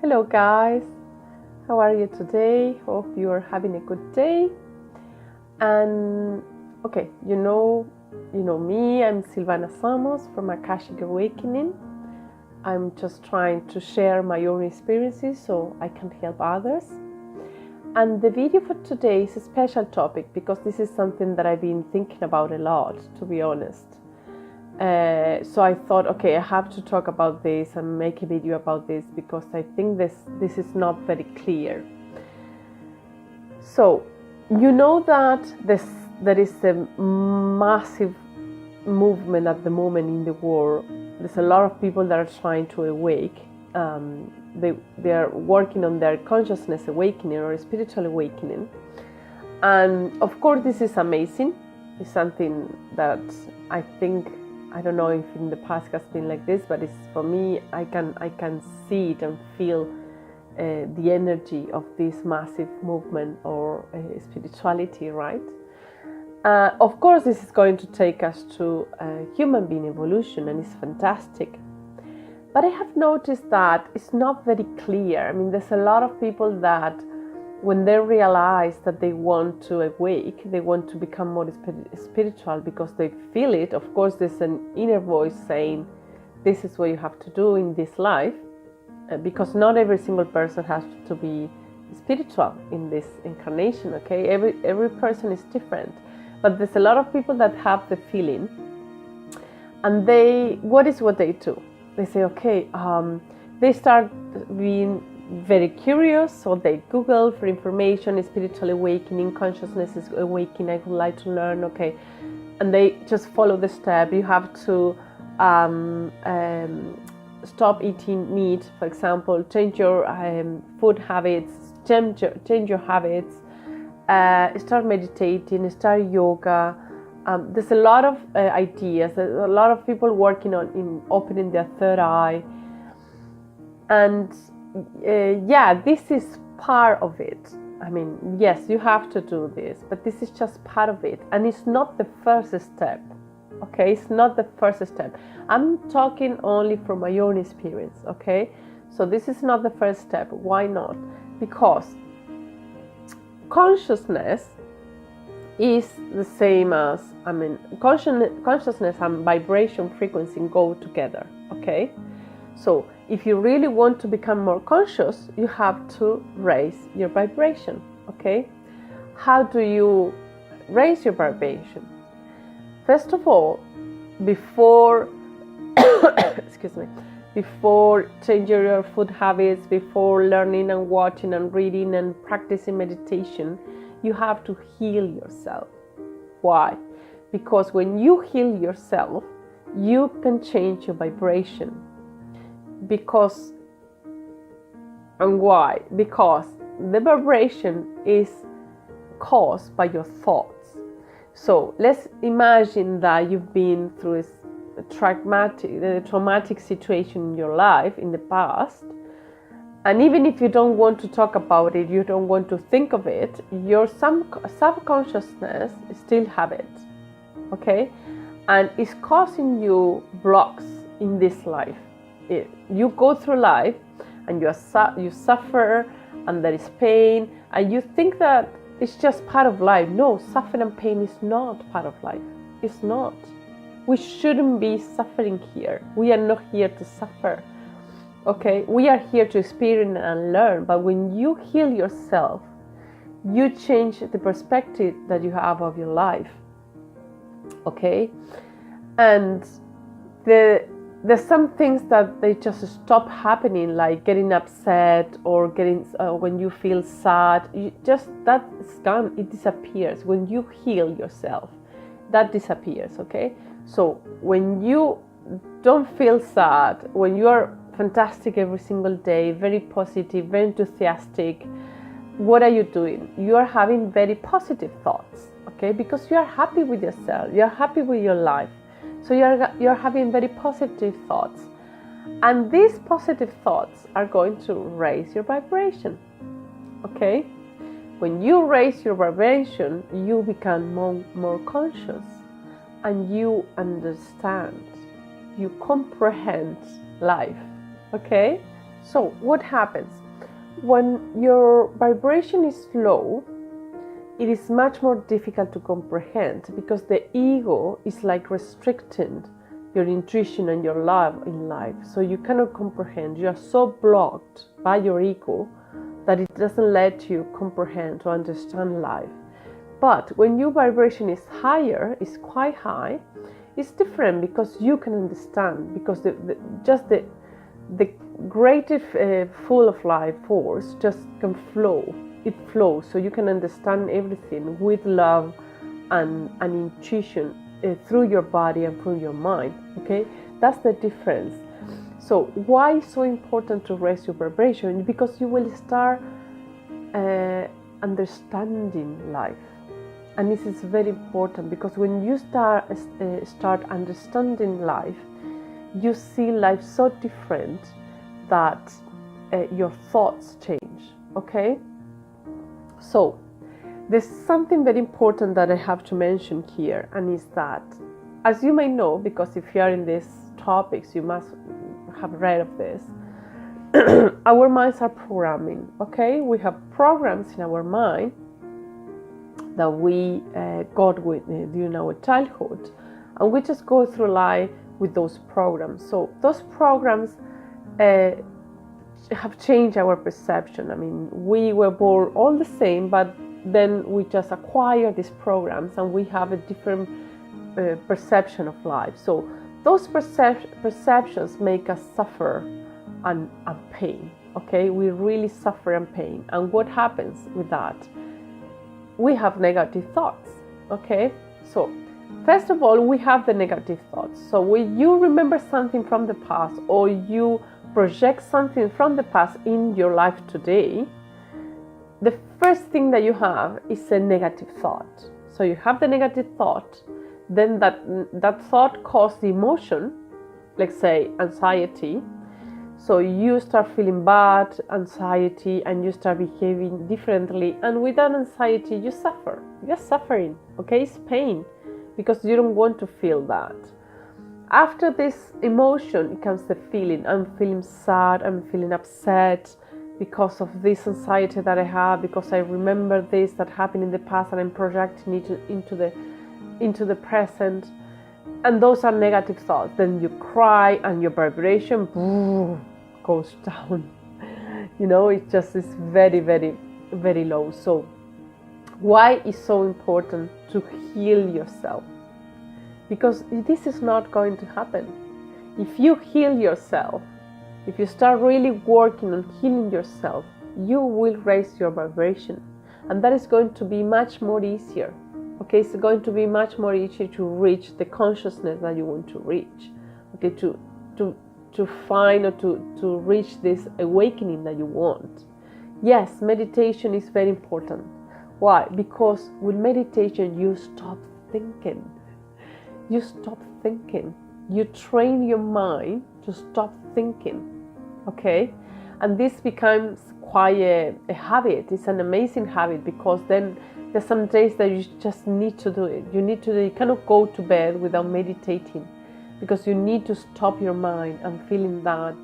Hello guys, how are you today? Hope you are having a good day. And okay, you know me, I'm Silvana Samos from Akashic Awakening. I'm just trying to share my own experiences so I can help others. And the video for today is a special topic because this is something that I've been thinking about a lot, to be honest. So I thought, okay, I have to talk about this and make a video about this because I think this is not very clear. So, you know that there is a massive movement at the moment in the world. There's a lot of people that are trying to awake. They are working on their consciousness awakening or spiritual awakening. And of course, this is amazing. It's something that I think, I don't know if in the past has been like this, but it's for me, I can see it and feel the energy of this massive movement or spirituality, right? Of course, this is going to take us to human being evolution, and it's fantastic. But I have noticed that it's not very clear. I mean, there's a lot of people that when they realize that they want to awake, they want to become more spiritual because they feel it. Of course, there's an inner voice saying, this is what you have to do in this life, because not every single person has to be spiritual in this incarnation, okay? Every person is different. But there's a lot of people that have the feeling, and what they do? They say, okay, they start being very curious, so they Google for information, spiritual awakening, consciousness is awakening, I would like to learn, okay, and they just follow the step. You have to stop eating meat, for example, change your food habits, change your habits, start meditating, start yoga. There's a lot of ideas, there's a lot of people working in opening their third eye, and this is part of it. I mean, yes, you have to do this, but this is just part of it, and it's not the first step, okay? It's not the first step. I'm talking only from my own experience, okay? So this is not the first step. Why not? Because consciousness is the same as, consciousness and vibration frequency go together, okay? So if you really want to become more conscious, you have to raise your vibration, okay? How do you raise your vibration? First of all, before before changing your food habits, before learning and watching and reading and practicing meditation, you have to heal yourself. Why? Because when you heal yourself, you can change your vibration. And why? Because the vibration is caused by your thoughts. So let's imagine that you've been through a traumatic situation in your life in the past, and even if you don't want to talk about it, you don't want to think of it, your subconsciousness still have it, okay? And it's causing you blocks in this life. You go through life and you suffer and there is pain, and you think that it's just part of life. No, suffering and pain is not part of life. It's not. We shouldn't be suffering here. We are not here to suffer, okay? We are here to experience and learn. But when you heal yourself, you change the perspective that you have of your life, okay? And there's some things that they just stop happening, like getting upset or when you feel sad. That is gone. It disappears when you heal yourself. That disappears, okay? So when you don't feel sad, when you are fantastic every single day, very positive, very enthusiastic, what are you doing? You are having very positive thoughts, okay? Because you are happy with yourself, you are happy with your life. So you're having very positive thoughts, and these positive thoughts are going to raise your vibration, okay? When you raise your vibration, you become more conscious, and you understand, you comprehend life, okay? So what happens? When your vibration is low, it is much more difficult to comprehend because the ego is like restricting your intuition and your love in life. So you cannot comprehend. You are so blocked by your ego that it doesn't let you comprehend or understand life. But when your vibration is higher, is quite high, it's different because you can understand, because the greatest full of life force just can flow. It flows, so you can understand everything with love and intuition through your body and through your mind. Okay, that's the difference. So why is so important to raise your vibration? Because you will start understanding life. And this is very important, because when you start understanding life, you see life so different that your thoughts change. Okay? So there's something very important that I have to mention here, and is that, as you may know, because if you are in these topics, you must have read of this, our minds are programming. Okay? We have programs in our mind that we got with during our childhood, and we just go through life with those programs. So those programs have changed our perception. I mean, we were born all the same, but then we just acquire these programs and we have a different perception of life. So those perceptions make us suffer and pain. Okay, we really suffer and pain. And what happens with that? We have negative thoughts. Okay, so first of all, we have the negative thoughts. So when you remember something from the past, or you project something from the past in your life today, the first thing that you have is a negative thought. So you have the negative thought, then that thought causes the emotion, let's say anxiety. So you start feeling bad, anxiety, and you start behaving differently. And with that anxiety, you suffer. You're suffering, okay? It's pain, because you don't want to feel that. After this emotion, it comes the feeling. I'm feeling sad, I'm feeling upset because of this anxiety that I have, because I remember this that happened in the past and I'm projecting it into the present. And those are negative thoughts. Then you cry and your vibration goes down. You know, it's very, very, very low. So why is so important to heal yourself? Because this is not going to happen. If you heal yourself, if you start really working on healing yourself, you will raise your vibration. And that is going to be much more easier. Okay, it's going to be much more easier to reach the consciousness that you want to reach. Okay, to find or to reach this awakening that you want. Yes, meditation is very important. Why? Because with meditation you stop thinking. You stop thinking. You train your mind to stop thinking. Okay? And this becomes quite a habit. It's an amazing habit, because then there's some days that you just need to do it. You need to do it. You cannot go to bed without meditating, because you need to stop your mind and feel that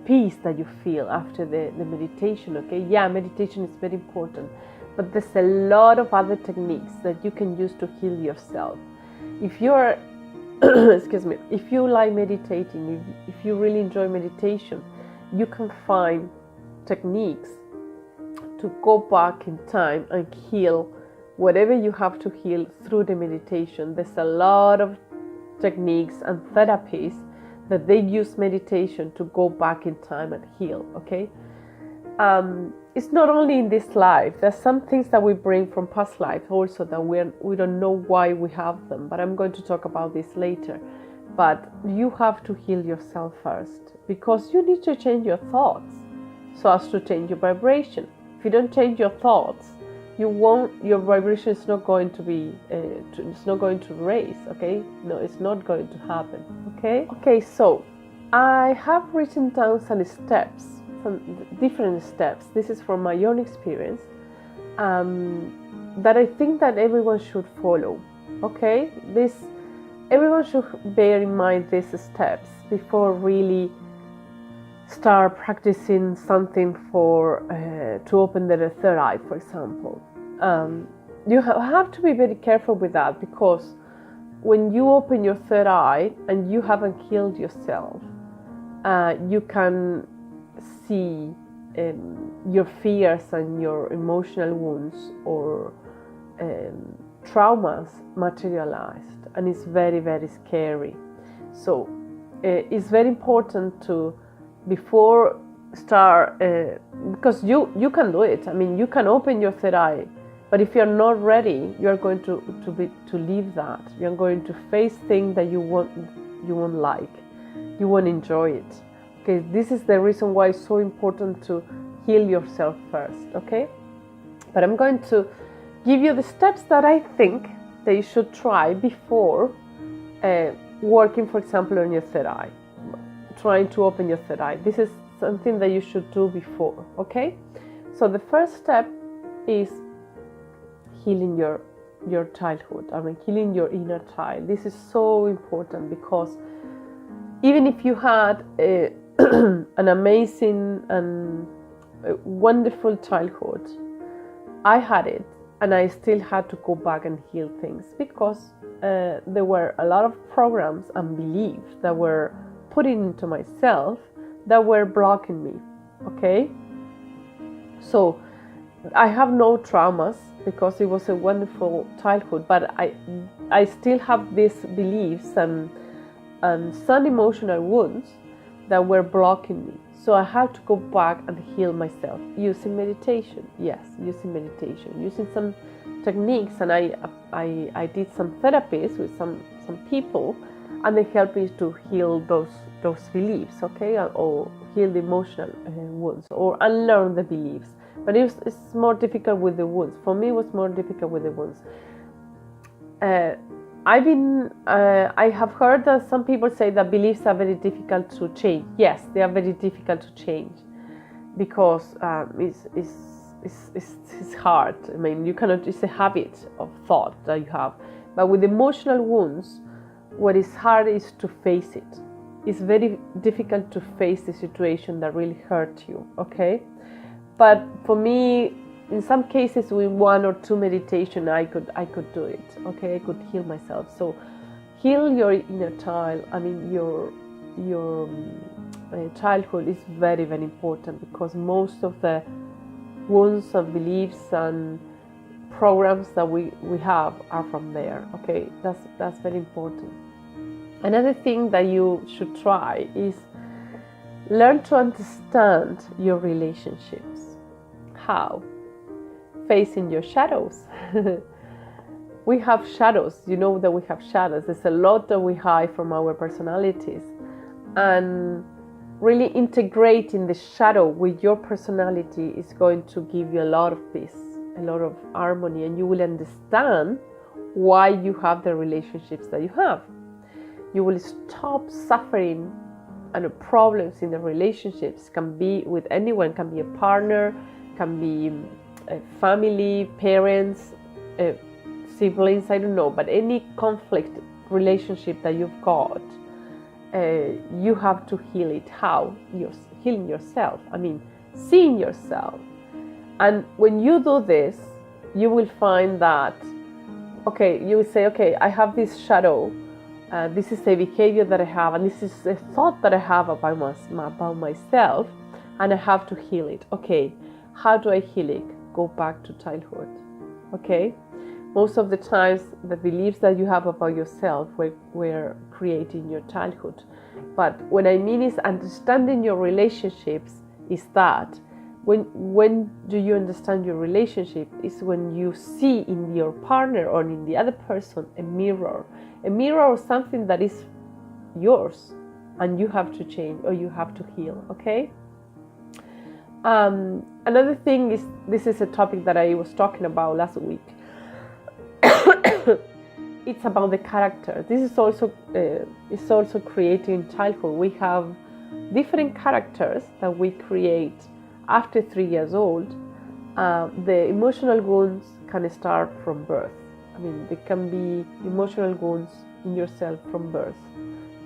peace that you feel after the meditation. Okay, yeah, meditation is very important, but there's a lot of other techniques that you can use to heal yourself. If you're excuse me, if you like meditating, if you really enjoy meditation, you can find techniques to go back in time and heal whatever you have to heal through the meditation. There's a lot of techniques and therapies that they use meditation to go back in time and heal. Okay, it's not only in this life. There's some things that we bring from past life also that we don't know why we have them, but I'm going to talk about this later. But you have to heal yourself first, because you need to change your thoughts so as to change your vibration. If you don't change your thoughts, your vibration is not going to be, it's not going to raise. Okay, no, it's not going to happen. Okay, so I have written down some steps, some different steps. This is from my own experience, that I think that everyone should follow. Okay, everyone should bear in mind these steps before really start practicing something for to open the third eye, for example. You have to be very careful with that, because when you open your third eye and you haven't healed yourself, you can see your fears and your emotional wounds or traumas materialized, and it's very, very scary. So it's very important to, before start, because you can do it. I mean, you can open your third eye, but if you're not ready, you're going to leave that. You're going to face things that you won't like, you won't enjoy it. Okay, this is the reason why it's so important to heal yourself first. Okay, but I'm going to give you the steps that I think that you should try before working, for example, on your third eye, trying to open your third eye. This is something that you should do before. Okay, so the first step is healing your childhood. I mean, healing your inner child. This is so important, because even if you had an amazing and wonderful childhood, I had it, and I still had to go back and heal things, because there were a lot of programs and beliefs that were put into myself that were blocking me. Okay, so I have no traumas because it was a wonderful childhood, but I still have these beliefs and some emotional wounds that were blocking me. So I had to go back and heal myself using meditation. Yes, using meditation, using some techniques, and I did some therapies with some people, and they helped me to heal those beliefs. Okay, or heal the emotional wounds, or unlearn the beliefs. But it's more difficult with the wounds. For me, it was more difficult with the wounds. I have heard that some people say that beliefs are very difficult to change. Yes, they are very difficult to change, because it's hard. I mean, you cannot. It's a habit of thought that you have. But with emotional wounds, what is hard is to face it. It's very difficult to face the situation that really hurt you. Okay. But for me, in some cases, with 1 or 2 meditation, I could do it. Okay, I could heal myself. So, heal your inner child. I mean, your childhood is very, very important, because most of the wounds and beliefs and programs that we have are from there. Okay, that's very important. Another thing that you should try is learn to understand your relationships. How? Facing your shadows. We have shadows. You know that we have shadows. There's a lot that we hide from our personalities, and really integrating the shadow with your personality is going to give you a lot of peace, a lot of harmony, and you will understand why you have the relationships that you have. You will stop suffering and problems in the relationships. Can be with anyone, can be a partner, can be a family, parents, siblings, I don't know, but any conflict relationship that you've got, you have to heal it. How? You're healing yourself. I mean, seeing yourself. And when you do this, you will find that, okay, you will say, okay, I have this shadow. This is a behavior that I have, and this is a thought that I have about myself, and I have to heal it. Okay, how do I heal it? Go back to childhood. Okay, most of the times the beliefs that you have about yourself were created in your childhood. But what I mean is understanding your relationships is that when do you understand your relationship is when you see in your partner or in the other person a mirror or something that is yours, and you have to change or you have to heal. Okay. Another thing is, this is a topic that I was talking about last week. It's about the character. This is also created in childhood. We have different characters that we create after 3 years old. The emotional wounds can start from birth, I mean, there can be emotional wounds in yourself from birth,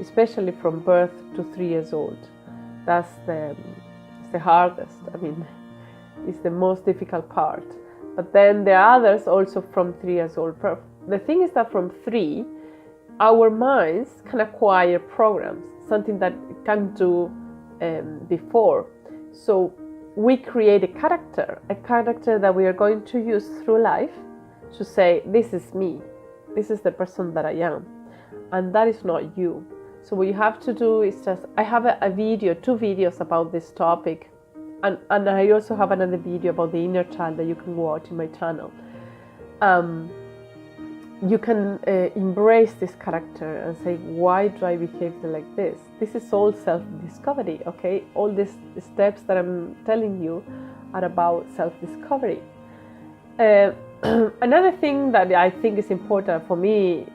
especially from birth to 3 years old. That's the hardest. I mean, it's the most difficult part. But then there are others also from 3 years old. The thing is that from 3, our minds can acquire programs, something that it can't do before. So we create a character that we are going to use through life to say, this is me, this is the person that I am, and that is not you. So what you have to do is just, I have a video, 2 videos about this topic, and I also have another video about the inner child that you can watch in my channel. You can embrace this character and say, why do I behave like this? This is all self-discovery, okay? All these steps that I'm telling you are about self-discovery. Another thing that I think is important for me,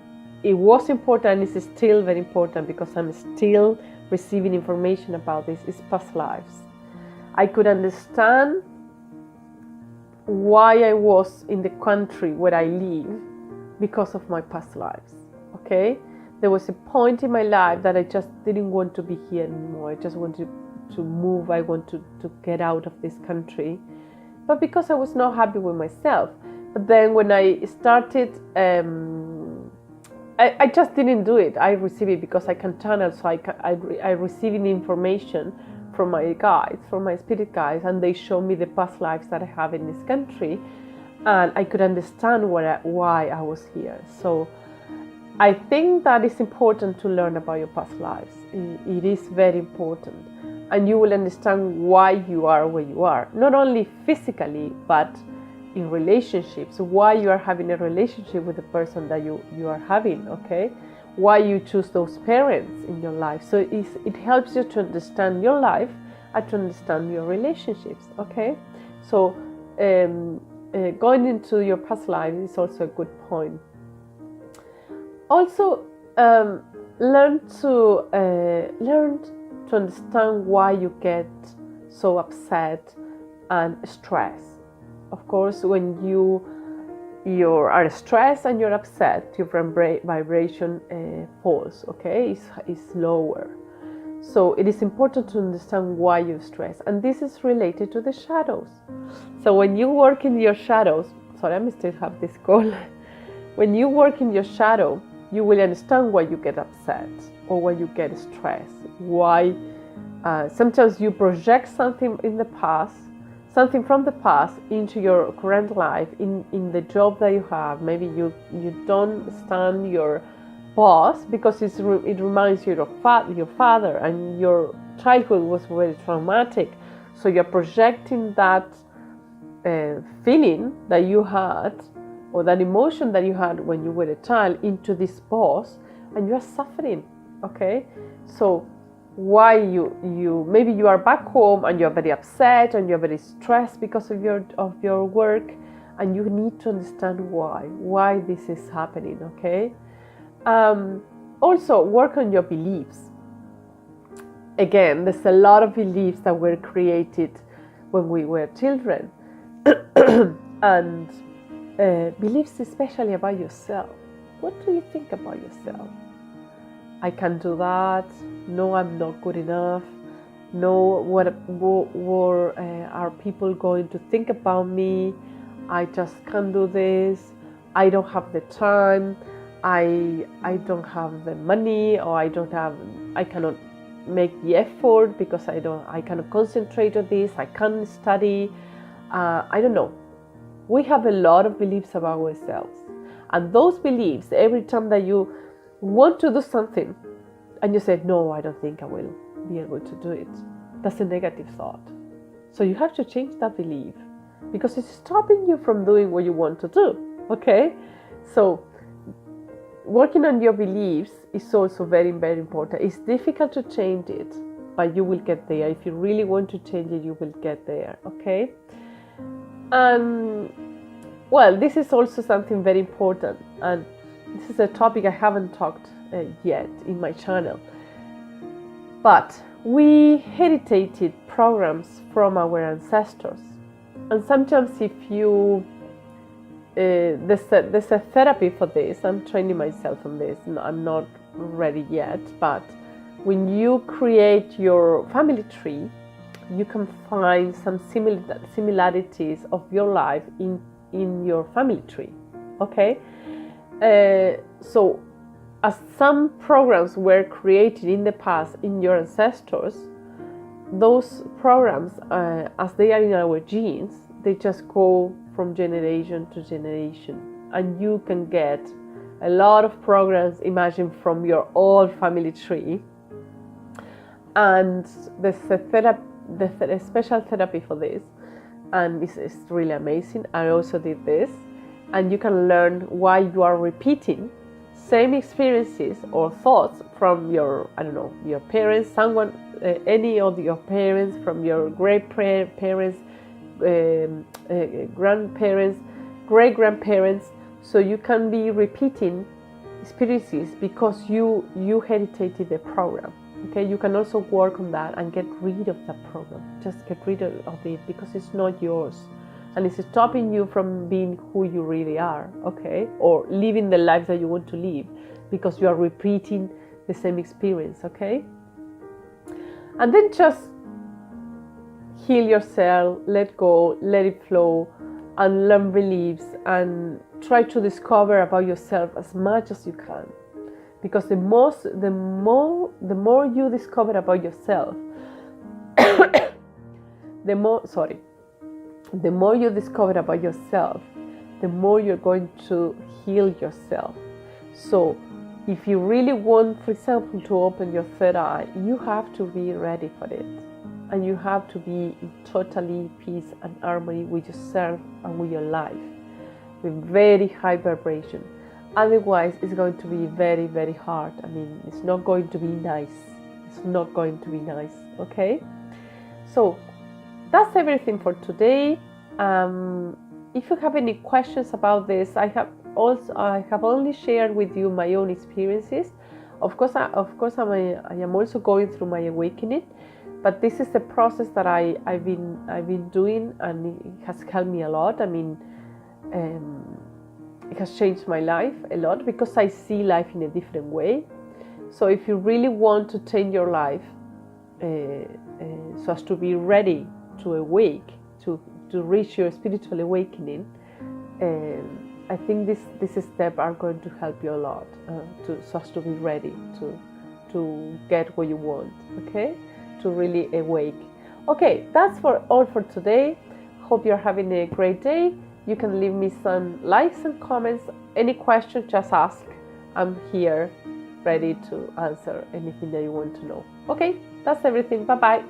it was important and is still very important because I'm still receiving information about this, is past lives. I could understand why I was in the country where I live because of my past lives, okay? There was a point in my life that I just didn't want to be here anymore. I just wanted to move. I wanted to get out of this country, but because I was not happy with myself. But then when I started, I just didn't do it. I receive it because I can channel, so I receiving information from my guides, from my spirit guides, and they show me the past lives that I have in this country. And I could understand why I was here. So I think that it's important to learn about your past lives. It is very important. And you will understand why you are where you are. Not only physically, but in relationships. Why you are having a relationship with the person that you are having, okay? Why you choose those parents in your life. So it helps you to understand your life and to understand your relationships, okay? So going into your past life is also a good point. Also, learn to understand why you get so upset and stressed. Of course, when you are stressed and you're upset, your vibration falls. Okay, it's lower. So it is important to understand why you're stressed, and this is related to the shadows. So when you work in your shadows, sorry, I still have this call. When you work in your shadow, you will understand why you get upset or why you get stressed. Why sometimes you project something in the past, something from the past into your current life, in the job that you have. Maybe you don't stand your boss because it reminds you of your father, and your childhood was very traumatic. So you're projecting that feeling that you had, or that emotion that you had when you were a child, into this boss, and you are suffering, okay? So why maybe you are back home and you're very upset and you're very stressed because of your work, and you need to understand why this is happening, okay? Also work on your beliefs. Again, there's a lot of beliefs that were created when we were children and beliefs especially about yourself. What do you think about yourself? I can't do that. No, I'm not good enough. No, what are people going to think about me? I just can't do this. I don't have the time. I don't have the money, or I cannot make the effort because I cannot concentrate on this. I can't study. I don't know. We have a lot of beliefs about ourselves, and those beliefs, every time that you want to do something and you say, no, I don't think I will be able to do it, that's a negative thought. So you have to change that belief because it's stopping you from doing what you want to do, okay? So working on your beliefs is also very, very important. It's difficult to change it, but you will get there. If you really want to change it, you will get there, okay? Well, this is also something very important, and this is a topic I haven't talked yet in my channel. But we inherited programs from our ancestors, and sometimes if you there's a therapy for this. I'm training myself on this. No, I'm not ready yet, but when you create your family tree, you can find some similarities of your life in your family tree. Okay, so as some programs were created in the past in your ancestors, those programs, as they are in our genes, they just go from generation to generation, and you can get a lot of programs, imagine, from your old family tree. And there's a special therapy for this, and this is really amazing. I also did this, and you can learn why you are repeating same experiences or thoughts from your, I don't know, your parents, someone, any of your parents, from your great-parents, grandparents, great-grandparents. So you can be repeating experiences because you heritated the program. Okay, you can also work on that and get rid of that program. Just get rid of it because it's not yours. And it's stopping you from being who you really are, okay? Or living the life that you want to live because you are repeating the same experience, okay? And then just heal yourself, let go, let it flow, and learn beliefs, and try to discover about yourself as much as you can. Because the more you discover about yourself, the more you discover about yourself, the more you're going to heal yourself. So if you really want, for example, to open your third eye, you have to be ready for it. And you have to be in totally peace and harmony with yourself and with your life, with very high vibration. Otherwise, it's going to be very, very hard. I mean, it's not going to be nice. It's not going to be nice, okay? So that's everything for today. If you have any questions about this, I have only shared with you my own experiences. Of course, I am also going through my awakening, but this is a process that I've been doing, and it has helped me a lot. I mean, it has changed my life a lot because I see life in a different way. So if you really want to change your life so as to be ready to awake, to reach your spiritual awakening, I think this step are going to help you a lot so as to be ready to get what you want, okay? To really awake. Okay, that's all for today. Hope you're having a great day. You can leave me some likes and comments. Any questions, just ask. I'm here ready to answer anything that you want to know. Okay, that's everything. Bye-bye.